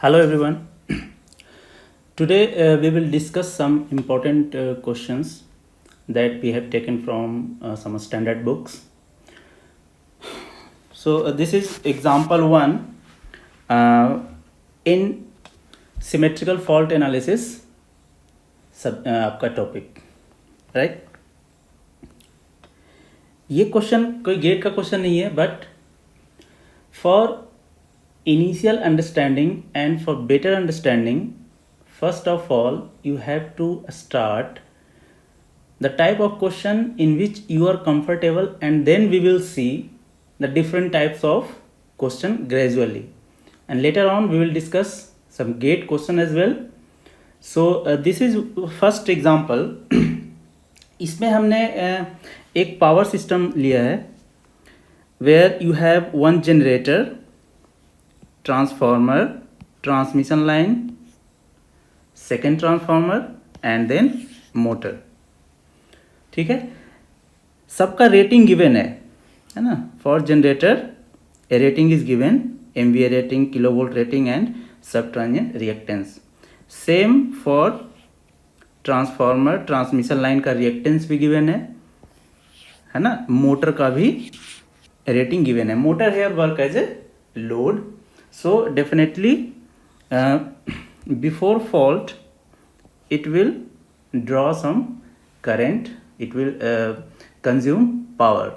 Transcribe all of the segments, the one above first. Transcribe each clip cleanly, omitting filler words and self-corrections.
Hello everyone. Today we will discuss some important questions that we have taken from some standard books. So this is example 1 in symmetrical fault analysis आपका topic right. ये question कोई gate का question नहीं है, but for initial understanding and for better understanding, first of all you have to start the type of question in which you are comfortable, and then we will see the different types of question gradually, and later on we will discuss some gate question as well. So this is first example. इसमें हमने एक power system लिया है where you have one generator, transformer, transmission line, second transformer and then motor. ठीक है, सबका rating given है ना. For generator a rating is given, MVA rating, kilovolt rating and sub transient reactance. Same for transformer, transmission line का reactance भी given है ना. Motor का भी रेटिंग गिवन है. Motor here work as a load. So definitely before fault it will draw some current, it will consume power.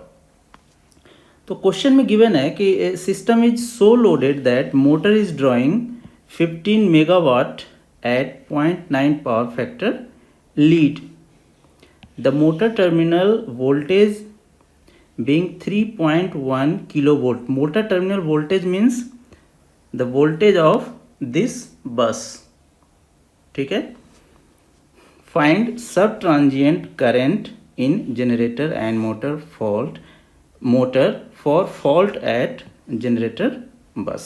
तो question में given है कि system is so loaded that motor is drawing 15 megawatt at 0.9 power factor lead. The motor terminal voltage being 3.1 kilovolt. Motor terminal voltage means the voltage of this bus. ठीक है. find sub transient current in generator and motor for fault at generator bus.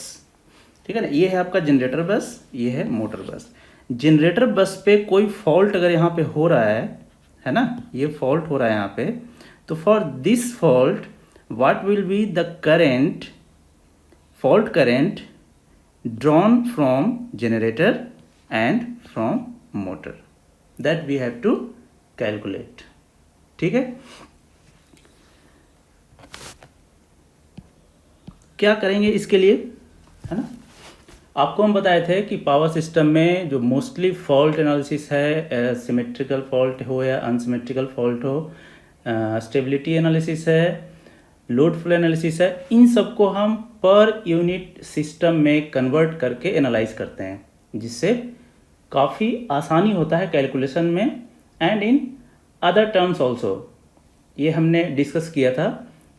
ठीक है ना. ये है आपका generator बस, ये है मोटर बस. जनरेटर बस पे कोई फॉल्ट अगर यहाँ पे हो रहा है ना, ये फॉल्ट हो रहा है यहाँ पे, तो for this fault what will be the current, fault current drawn from generator and from motor, that we have to calculate. ठीक है. क्या करेंगे इसके लिए, है ना. आपको हम बताए थे कि पावर सिस्टम में जो मोस्टली फॉल्ट एनालिसिस है, सिमेट्रिकल फॉल्ट हो या अनसिमेट्रिकल फॉल्ट हो, स्टेबिलिटी एनालिसिस है, लोड फ्लो एनालिसिस है, इन सबको हम पर यूनिट सिस्टम में कन्वर्ट करके एनालाइज करते हैं, जिससे काफ़ी आसानी होता है कैलकुलेशन में and in other terms also. ये हमने डिस्कस किया था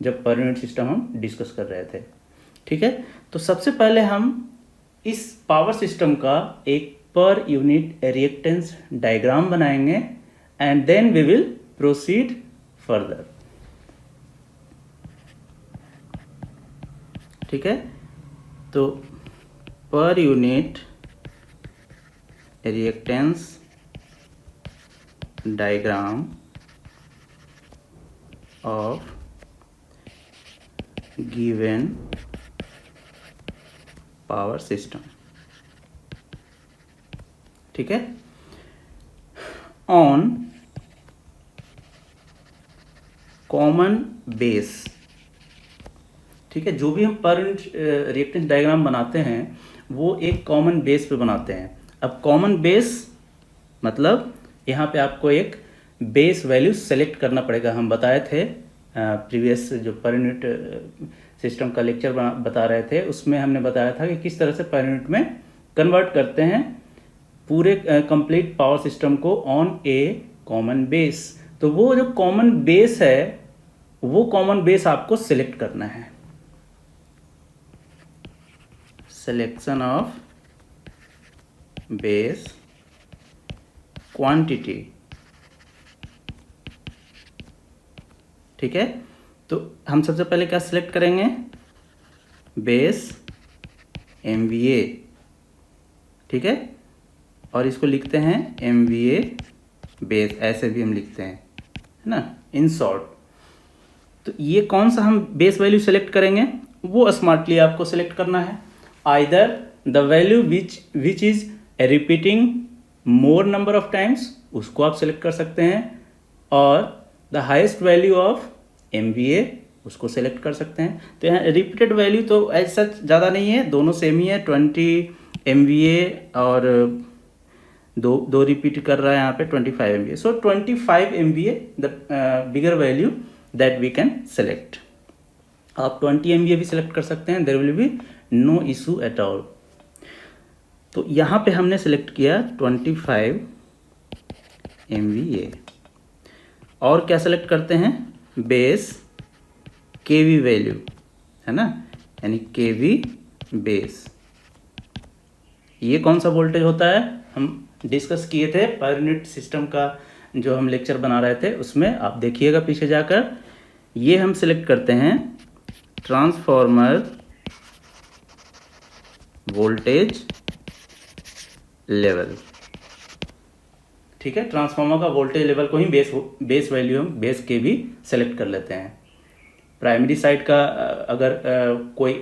जब पर यूनिट सिस्टम हम डिस्कस कर रहे थे. ठीक है. तो सबसे पहले हम इस पावर सिस्टम का एक पर यूनिट रिएक्टेंस डायग्राम बनाएंगे and then we will proceed further. ठीक है. तो per unit reactance diagram of given power system. ठीक है. On common base. ठीक है. जो भी हम पर रिएक्टेंस डायग्राम बनाते हैं वो एक कॉमन बेस पे बनाते हैं. अब कॉमन बेस मतलब यहाँ पे आपको एक बेस वैल्यू सेलेक्ट करना पड़ेगा. हम बताए थे प्रीवियस जो पर यूनिट सिस्टम का लेक्चर बता रहे थे, उसमें हमने बताया था कि किस तरह से पर यूनिट में कन्वर्ट करते हैं पूरे कंप्लीट पावर सिस्टम को ऑन ए कॉमन बेस. तो वो जो कॉमन बेस है वो कॉमन बेस आपको सिलेक्ट करना है. selection of base quantity. ठीक है. तो हम सबसे पहले क्या सिलेक्ट करेंगे, बेस MVA. ठीक है. और इसको लिखते हैं MVA बेस, ऐसे भी हम लिखते हैं, है ना, इन शॉर्ट. तो ये कौन सा हम बेस वैल्यू सेलेक्ट करेंगे वो स्मार्टली आपको सेलेक्ट करना है. Either the value which is repeating more number of times, उसको आप सेलेक्ट कर सकते हैं, और the highest value of MVA उसको सेलेक्ट कर सकते हैं। तो यहाँ रिपीटेड वैल्यू तो ऐसा ज़्यादा नहीं है, दोनों सेम ही है, 20 MVA और दो रिपीट कर रहा है यहाँ पे 25 MVA। So 25 MVA the bigger value that we can select. आप 20 MVA भी सेलेक्ट कर सकते हैं, there will be no issue at all. तो यहाँ पे हमने सेलेक्ट किया 25 MVA। और क्या सेलेक्ट करते हैं, बेस KV वैल्यू, है ना, यानी KV बेस। ये कौन सा वोल्टेज होता है, हम डिस्कस किए थे पर यूनिट सिस्टम का जो हम लेक्चर बना रहे थे, उसमें आप देखिएगा पीछे जाकर। ये हम सिलेक्ट करते हैं ट्रांसफॉर्मर वोल्टेज लेवल। ठीक है, ट्रांसफार्मर का वोल्टेज लेवल को ही बेस वैल्यू हम बेस के भी सेलेक्ट कर लेते हैं। प्राइमरी साइड का अगर कोई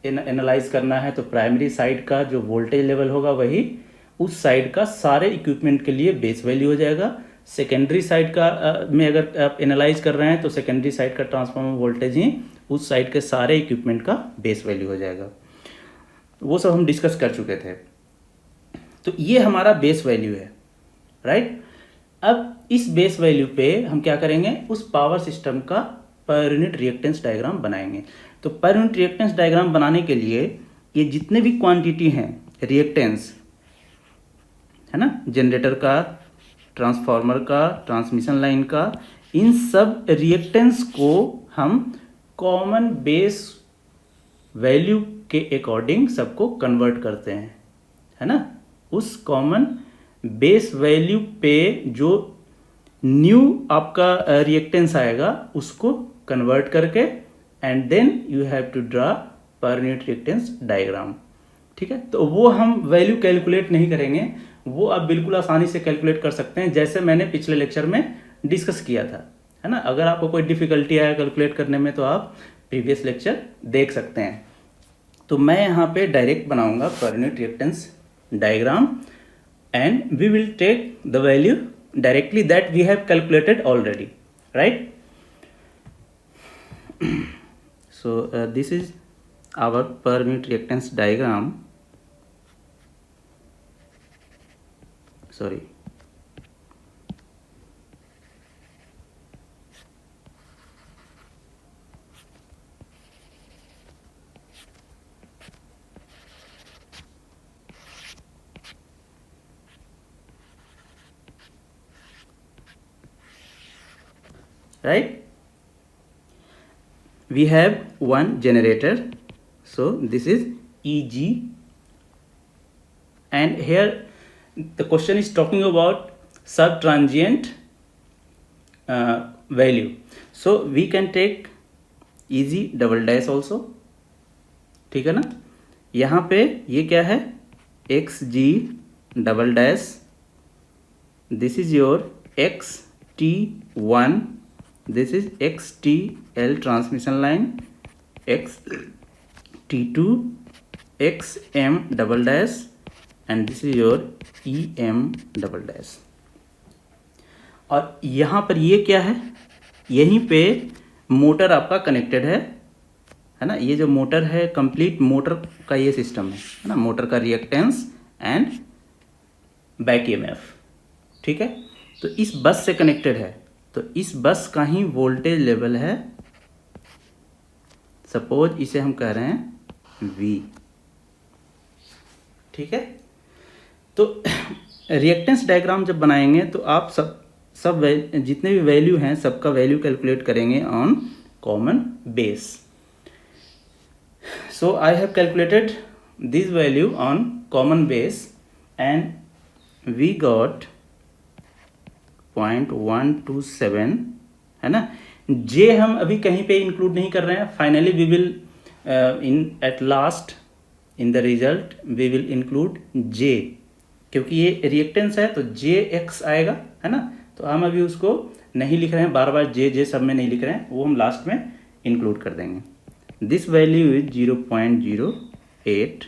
एनालाइज करना है तो प्राइमरी साइड का जो वोल्टेज लेवल होगा वही उस साइड का सारे इक्विपमेंट के लिए बेस वैल्यू हो जाएगा। सेकेंडरी साइड का में अगर आप एनालाइज कर रहे हैं तो सेकेंडरी साइड का ट्रांसफार्मर वोल्टेज ही उस साइड के सारे इक्विपमेंट का बेस वैल्यू हो जाएगा। वो सब हम डिस्कस कर चुके थे। तो ये हमारा बेस वैल्यू है, राइट। अब इस बेस वैल्यू पे हम क्या करेंगे, उस पावर सिस्टम का पर यूनिट रिएक्टेंस डायग्राम बनाएंगे। तो पर यूनिट रिएक्टेंस डायग्राम बनाने के लिए ये जितने भी क्वांटिटी हैं रिएक्टेंस, है ना, जनरेटर का, ट्रांसफार्मर का, ट्रांसमिशन लाइन का, इन सब रिएक्टेंस को हम कॉमन बेस वैल्यू के अकॉर्डिंग सबको कन्वर्ट करते हैं, है ना। उस कॉमन बेस वैल्यू पे जो न्यू आपका रिएक्टेंस आएगा उसको कन्वर्ट करके and then you have to draw per unit reactance diagram. ठीक है, तो वो हम वैल्यू कैलकुलेट नहीं करेंगे, वो आप बिल्कुल आसानी से कैलकुलेट कर सकते हैं जैसे मैंने पिछले लेक्चर में डिस्कस किया था, है ना। अगर आपको कोई डिफिकल्टी आया कैलकुलेट करने में तो आप प्रीवियस लेक्चर देख सकते हैं। तो मैं यहाँ पे डायरेक्ट बनाऊंगा पर unit reactance diagram and we will take the value directly that we have calculated already, right. So this is our per unit reactance diagram, sorry, right. We have one generator, so this is EG, and here the question is talking about sub transient value, so we can take EG double dash also, ठीक है ना। यहाँ पे ये क्या है, XG double dash, this is your XT1, this is XTL transmission line, XT2, XM double dash, and this is your EM double dash। और यहाँ पर ये क्या है, यहीं पे मोटर आपका कनेक्टेड है ना। ये जो मोटर है कंप्लीट मोटर का ये सिस्टम है ना, मोटर का रिएक्टेंस एंड बैक EMF, ठीक है। तो इस बस से कनेक्टेड है, तो इस बस का ही वोल्टेज लेवल है, सपोज इसे हम कह रहे हैं V, ठीक है। तो रिएक्टेंस डायग्राम जब बनाएंगे तो आप सब जितने भी वैल्यू हैं सबका वैल्यू कैलकुलेट करेंगे on common base. So I have calculated this value on common base and we got 0.127, है ना। जे हम अभी कहीं पे इंक्लूड नहीं कर रहे हैं, finally we will in at last in the result we will include J, क्योंकि ये रिएक्टेंस है तो जे एक्स आएगा, है ना। तो हम अभी उसको नहीं लिख रहे हैं, बार बार जे सब में नहीं लिख रहे हैं, वो हम लास्ट में इंक्लूड कर देंगे। This value is 0.08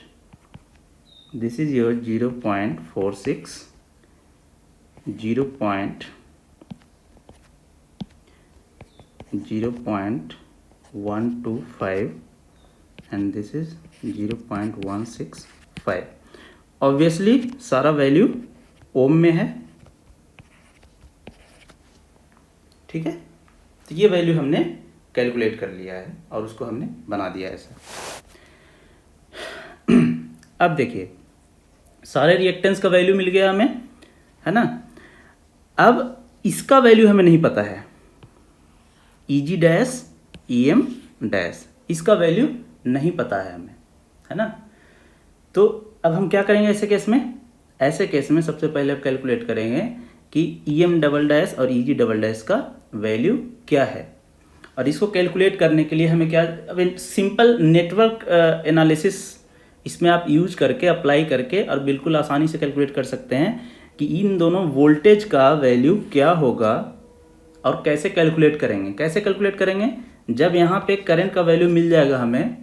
this is your 0.46, 0.125 and this is 0.165. Obviously सारा वैल्यू ओम में है, ठीक है। तो ये वैल्यू हमने कैलकुलेट कर लिया है और उसको हमने बना दिया ऐसा। अब देखिए सारे रिएक्टेंस का वैल्यू मिल गया हमें, है ना। अब इसका वैल्यू हमें नहीं पता है, Eg डैश Em डैश, इसका वैल्यू नहीं पता है हमें, है ना। तो अब हम क्या करेंगे ऐसे केस में? ऐसे केस में सबसे पहले आप कैलकुलेट करेंगे कि Em डबल डैश और Eg डबल डैश का वैल्यू क्या है। और इसको कैलकुलेट करने के लिए हमें क्या, अब सिंपल नेटवर्क एनालिसिस इसमें आप यूज करके अप्लाई करके और बिल्कुल आसानी से कैलकुलेट कर सकते हैं कि इन दोनों वोल्टेज का वैल्यू क्या होगा और कैसे कैलकुलेट करेंगे। कैसे कैलकुलेट करेंगे? जब यहाँ पे करंट का वैल्यू मिल जाएगा हमें,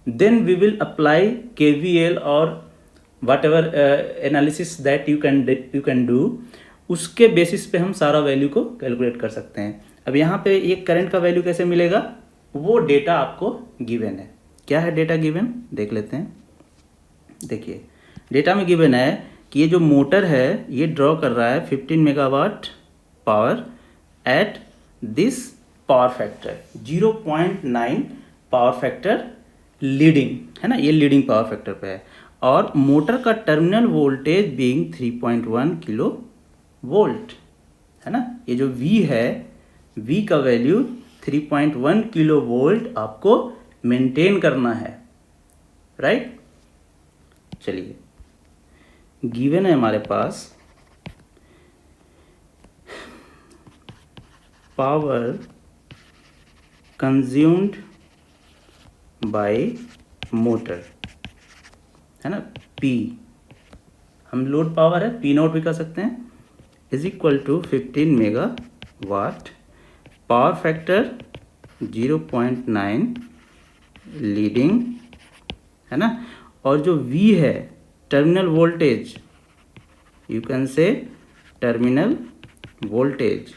then we will apply KVL और whatever analysis that you can do, उसके बेसिस पे हम सारा वैल्यू को कैलकुलेट कर सकते हैं। अब यहाँ पे ये करंट का वैल्यू कैसे मिलेगा, वो डेटा आपको गिवन है। क्या है डेटा गिवन, देख लेते हैं। देखिए डेटा में गिवन है कि ये जो मोटर है ये ड्रॉ कर रहा है 15 megawatt power at this power factor 0.9 power factor leading, है ना, ये लीडिंग पावर फैक्टर पे है। और मोटर का terminal voltage being 3.1 kilo volt, है ना। ये जो V है, V का वैल्यू 3.1 किलो वोल्ट आपको मेंटेन करना है, राइट। चलिए गिवन है हमारे पास पावर कंज्यूम्ड बाय मोटर, है ना, P, हम लोड पावर है P नॉट भी कर सकते हैं, is equal to 15 megawatt, power factor 0.9 leading, है ना। और जो V है terminal voltage, you can say terminal voltage,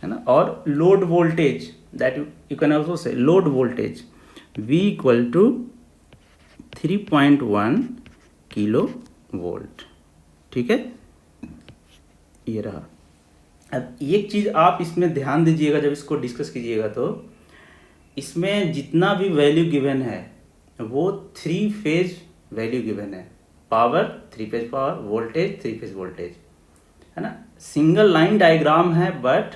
है ना। और load voltage that you can also say load voltage, V equal to 3.1 kilo volt, ठीक है। ये रहा। अब एक चीज़ आप इसमें ध्यान दीजिएगा जब इसको डिस्कस कीजिएगा, तो इसमें जितना भी वैल्यू गिवन है वो 3 फेज वैल्यू गिवन है। Power 3 phase power, voltage 3 phase voltage, है ना। सिंगल लाइन डायग्राम है but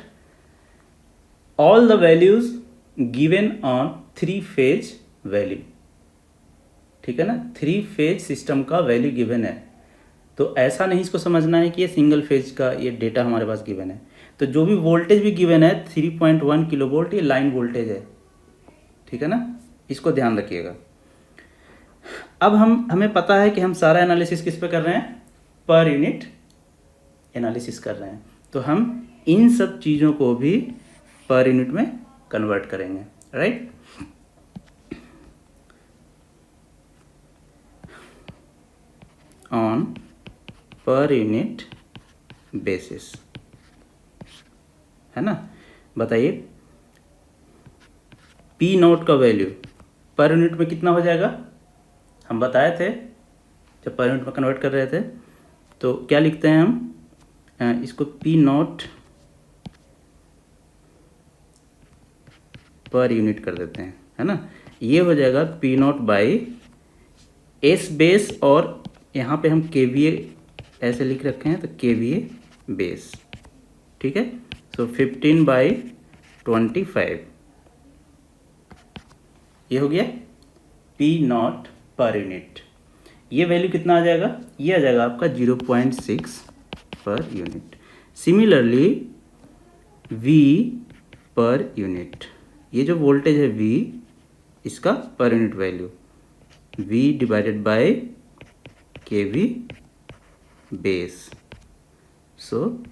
all the values given on 3 phase value, ठीक है ना। 3 फेज सिस्टम का वैल्यू गिवन है, तो ऐसा नहीं इसको समझना है कि ये सिंगल फेज का ये डेटा हमारे पास गिवन है। तो जो भी वोल्टेज भी गिवन है 3.1 किलो वोल्ट, ये लाइन वोल्टेज है, ठीक है ना, इसको ध्यान रखिएगा। अब हमें पता है कि हम सारा एनालिसिस किस पे कर रहे हैं, पर यूनिट एनालिसिस कर रहे हैं, तो हम इन सब चीज़ों को भी पर यूनिट में कन्वर्ट करेंगे, right. On per unit basis, है ना। बताइए P नोट का वैल्यू पर यूनिट में कितना हो जाएगा, हम बताए थे जब पर यूनिट में कन्वर्ट कर रहे थे। तो क्या लिखते हैं हम, इसको P नोट पर यूनिट कर देते हैं, है ना। ये हो जाएगा P note by S base, और यहाँ पे हम KVA ऐसे लिख रखे हैं तो KVA बेस, ठीक है। सो 15/25 ये हो गया P नॉट पर यूनिट। ये वैल्यू कितना आ जाएगा, ये आ जाएगा आपका 0.6 पर unit. Similarly V per unit, ये जो वोल्टेज है V, इसका per unit value V divided by KV base, so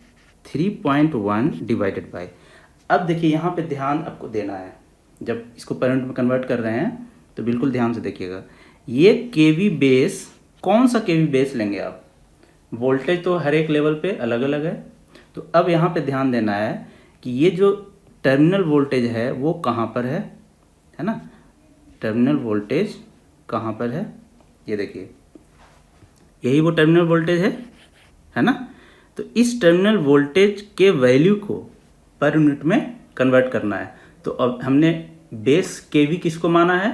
3.1 divided by. अब देखिए यहाँ पे ध्यान आपको देना है, जब इसको पर यूनिट में कन्वर्ट कर रहे हैं तो बिल्कुल ध्यान से देखिएगा। ये KV बेस कौन सा केवी बेस लेंगे आप। वोल्टेज तो हर एक लेवल पे अलग अलग है। तो अब यहाँ पे ध्यान देना है कि ये जो टर्मिनल वोल्टेज है वो कहाँ पर है ना। टर्मिनल वोल्टेज कहाँ पर है, ये देखिए, यही वो टर्मिनल वोल्टेज है ना। तो इस टर्मिनल वोल्टेज के वैल्यू को पर यूनिट में कन्वर्ट करना है। तो अब हमने बेस केवी किसको माना है,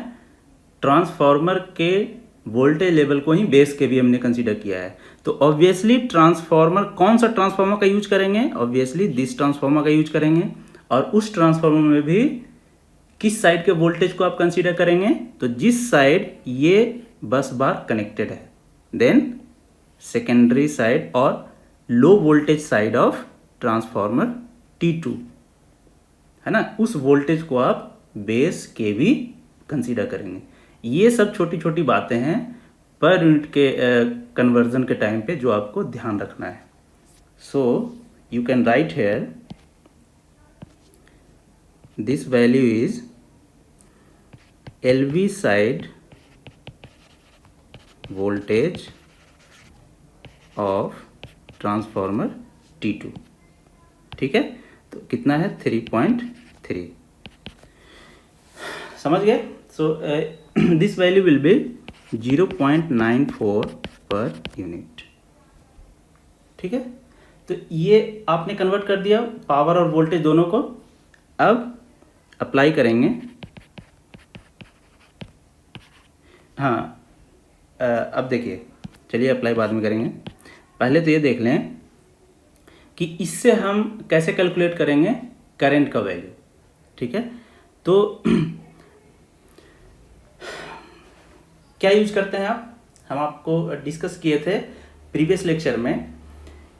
ट्रांसफार्मर के वोल्टेज लेवल को ही बेस केवी हमने कंसीडर किया है। तो ऑब्वियसली ट्रांसफार्मर, कौन सा ट्रांसफार्मर का यूज करेंगे, ऑब्वियसली दिस ट्रांसफार्मर का यूज करेंगे। और उस ट्रांसफार्मर में भी किस साइड के वोल्टेज को आप कंसीडर करेंगे, तो जिस साइड ये बस बार कनेक्टेड है, देन सेकेंडरी साइड और low voltage side of transformer T2 है ना, उस वोल्टेज को आप बेस केवी कंसीडर करेंगे। ये सब छोटी छोटी बातें हैं पर यूनिट के कन्वर्जन के टाइम पे जो आपको ध्यान रखना है। So you can write here this value is LV side voltage of transformer T2, ठीक है। तो कितना है 3.3, समझ गए। So this value will be 0.94 per unit, ठीक है। तो ये आपने कन्वर्ट कर दिया पावर और वोल्टेज दोनों को। अब अप्लाई करेंगे, हाँ अब देखिए, चलिए अप्लाई बाद में करेंगे। पहले तो ये देख लें कि इससे हम कैसे कैलकुलेट करेंगे करंट का वैल्यू, ठीक है। तो क्या यूज करते हैं आप, हम आपको डिस्कस किए थे प्रीवियस लेक्चर में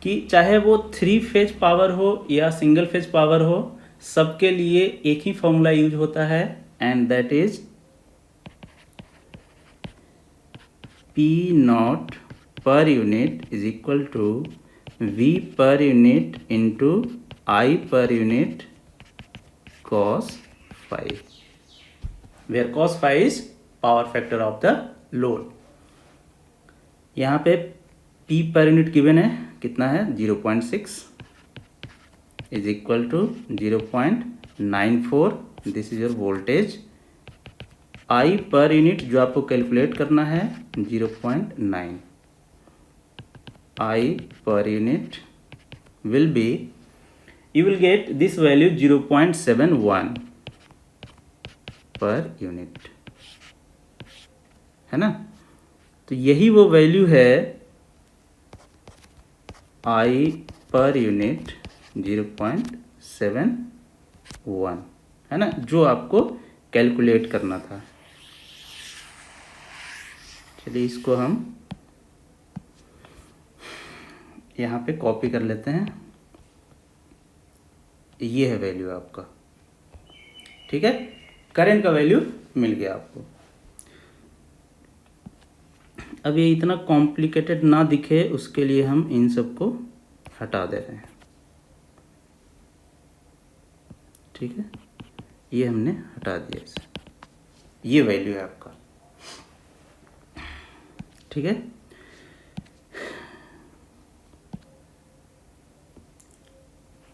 कि चाहे वो 3 फेज पावर हो या सिंगल फेज पावर हो, सबके लिए एक ही फॉर्मूला यूज होता है, and that is P nought per unit is equal to V per unit into I per unit cos phi, where cos phi is power factor of the load. यहाँ पे P per unit given है, कितना है 0.6 is equal to 0.94, this is your voltage. I per unit जो आपको calculate करना है 0.9, I per unit will be, you will get this value 0.71 per unit, है ना। तो यही वो वैल्यू है I पर यूनिट 0.71, है ना, जो आपको कैलकुलेट करना था। चलिए इसको हम यहाँ पे कॉपी कर लेते हैं, ये है वैल्यू आपका, ठीक है। करंट का वैल्यू मिल गया आपको। अब ये इतना कॉम्प्लिकेटेड ना दिखे उसके लिए हम इन सब को हटा दे रहे हैं, ठीक है। ये हमने हटा दिया इसे, ये वैल्यू है आपका, ठीक है।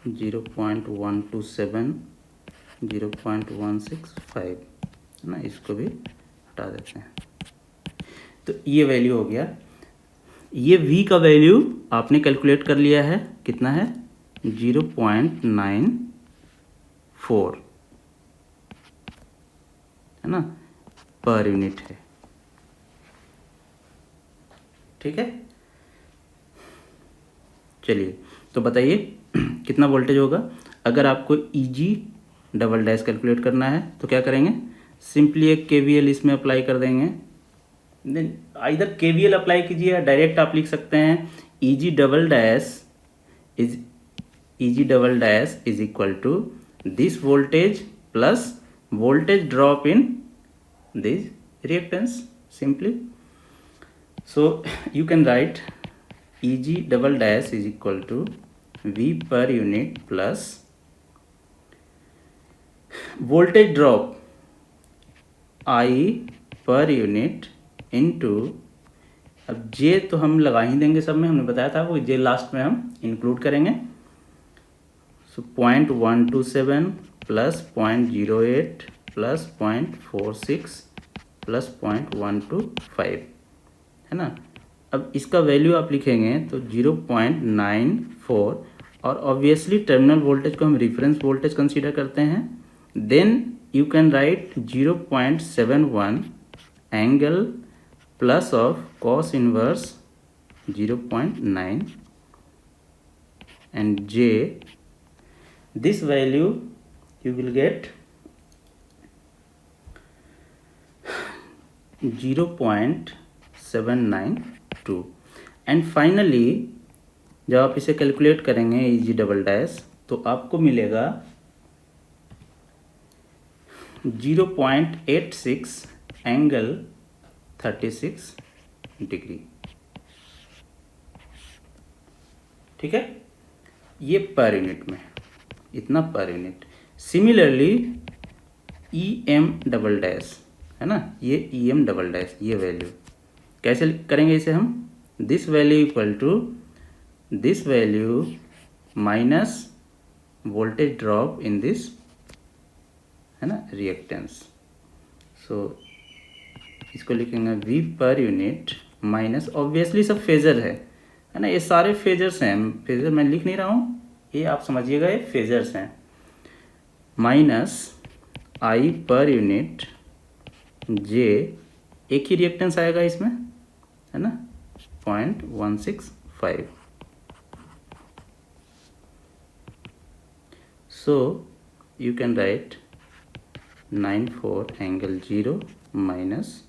जीरो 0.127, 0.165 है ना, इसको भी हटा देते हैं। तो ये वैल्यू हो गया। ये V का वैल्यू आपने कैलकुलेट कर लिया है, कितना है 0.94, है ना, पर यूनिट है, ठीक है। चलिए तो बताइए कितना वोल्टेज होगा। अगर आपको EG डबल डैश कैलकुलेट करना है तो क्या करेंगे, सिंपली एक KVL इसमें अप्लाई कर देंगे। देन इधर KVL अप्लाई कीजिए या डायरेक्ट आप लिख सकते हैं EG double dash is equal to this voltage plus voltage drop in this reactance, simply. So you can write EG double dash is equal to V per unit plus voltage drop I per unit into अब j तो हम लगा ही देंगे सब में, हमने बताया था वो जे लास्ट में हम इंक्लूड करेंगे। सो 0.127 प्लस 0.08 प्लस 0.46 प्लस 0.125 है ना। अब इसका वैल्यू आप लिखेंगे तो 0.94, और ऑब्वियसली टर्मिनल वोल्टेज को हम रेफरेंस वोल्टेज कंसीडर करते हैं। Then you can write 0.71 angle plus of cos inverse 0.9 and j, this value you will get 0.792 and finally जब आप इसे कैलकुलेट करेंगे EG डबल डैश तो आपको मिलेगा 0.86 एंगल 36 डिग्री। ठीक है, ये पर यूनिट में इतना per unit. Similarly EM double dash है ना, ये EM डबल डैश, ये वैल्यू कैसे करेंगे इसे हम, this value equal to this value minus voltage drop in this है ना रिएक्टेंस। सो इसको लिखेंगे V per unit minus, obviously सब फेजर है ना, ये सारे फेजर्स हैं, फेजर मैं लिख नहीं रहा हूँ, ये आप समझिएगा ये फेजर्स हैं, minus I per unit J, एक ही रिएक्टेंस आएगा इसमें है ना 0.165। सो you can right 94 angle 0 minus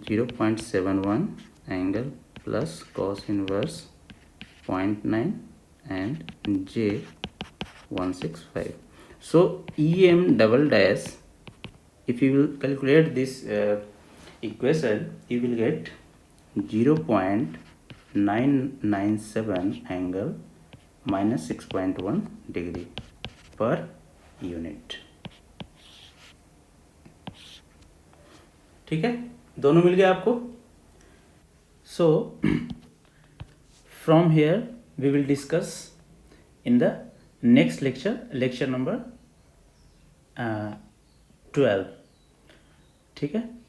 0.71 angle plus cos inverse 0.9 and J 165. So EM double dash, if you will calculate this equation, you will get 0.997 angle minus 6.1 degree per unit। ठीक है, दोनों मिल गया आपको। So from here we will discuss in the next lecture, lecture number 12। ठीक है।